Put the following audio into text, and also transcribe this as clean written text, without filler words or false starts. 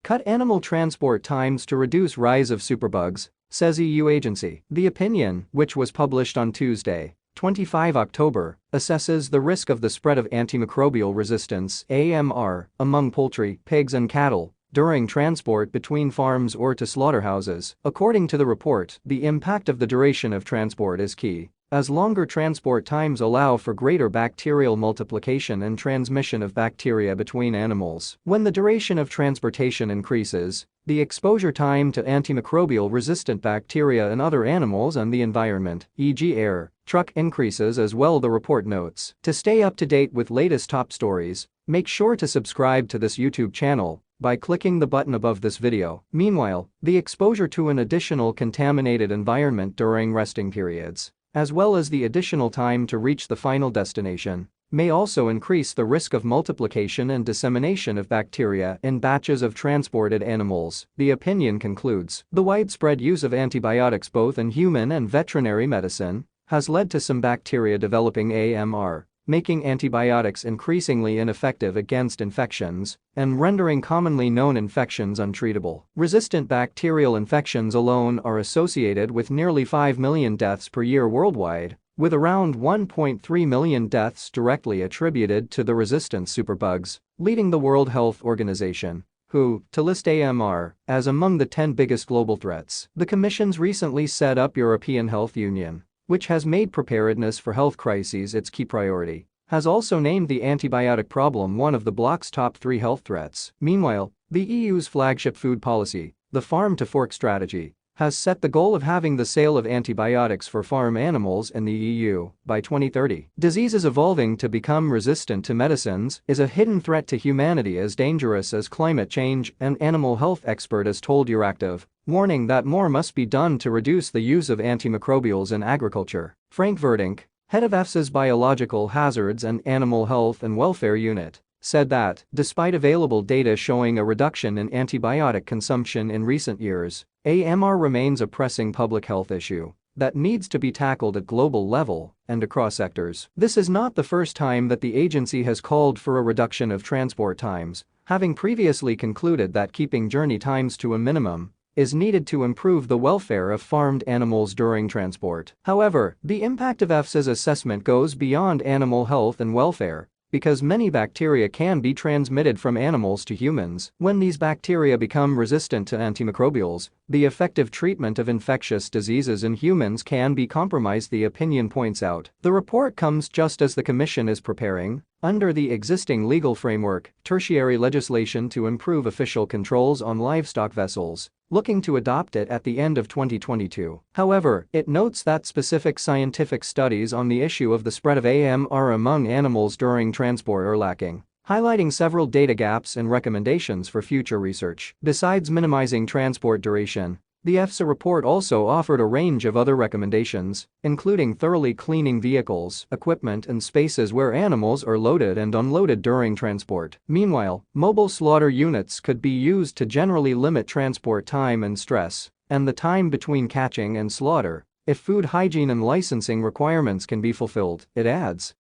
Cut animal transport times to reduce rise of superbugs, says EU agency. The opinion, which was published on Tuesday, 25 October, assesses the risk of the spread of antimicrobial resistance (AMR) among poultry, pigs and cattle during transport between farms or to slaughterhouses. According to the report, the impact of the duration of transport is key, as longer transport times allow for greater bacterial multiplication and transmission of bacteria between animals. When the duration of transportation increases, the exposure time to antimicrobial-resistant bacteria in other animals and the environment, e.g. air, truck, increases as well, the report notes. To stay up to date with latest top stories, make sure to subscribe to this YouTube channel by clicking the button above this video. Meanwhile, the exposure to an additional contaminated environment during resting periods, as well as the additional time to reach the final destination, may also increase the risk of multiplication and dissemination of bacteria in batches of transported animals, the opinion concludes. The widespread use of antibiotics both in human and veterinary medicine has led to some bacteria developing AMR, making antibiotics increasingly ineffective against infections and rendering commonly known infections untreatable. Resistant bacterial infections alone are associated with nearly 5 million deaths per year worldwide, with around 1.3 million deaths directly attributed to the resistant superbugs, leading the World Health Organization to list AMR as among the 10 biggest global threats. The Commission's recently set up European Health Union, which has made preparedness for health crises its key priority, has also named the antibiotic problem one of the bloc's top 3 health threats. Meanwhile, the EU's flagship food policy, the Farm to Fork strategy, has set the goal of having the sale of antibiotics for farm animals in the EU by 2030. Diseases evolving to become resistant to medicines is a hidden threat to humanity as dangerous as climate change, an animal health expert has told Euractiv, warning that more must be done to reduce the use of antimicrobials in agriculture. Frank Verdink, head of EFSA's Biological Hazards and Animal Health and Welfare Unit, said that, despite available data showing a reduction in antibiotic consumption in recent years, AMR remains a pressing public health issue that needs to be tackled at global level and across sectors. This is not the first time that the agency has called for a reduction of transport times, having previously concluded that keeping journey times to a minimum is needed to improve the welfare of farmed animals during transport. However, the impact of EFSA's assessment goes beyond animal health and welfare, because many bacteria can be transmitted from animals to humans. When these bacteria become resistant to antimicrobials, the effective treatment of infectious diseases in humans can be compromised, the opinion points out. The report comes just as the Commission is preparing, under the existing legal framework, tertiary legislation to improve official controls on livestock vessels, looking to adopt it at the end of 2022. However, it notes that specific scientific studies on the issue of the spread of AMR among animals during transport are lacking, highlighting several data gaps and recommendations for future research. Besides minimizing transport duration, the EFSA report also offered a range of other recommendations, including thoroughly cleaning vehicles, equipment and spaces where animals are loaded and unloaded during transport. Meanwhile, mobile slaughter units could be used to generally limit transport time and stress, and the time between catching and slaughter, if food hygiene and licensing requirements can be fulfilled, it adds.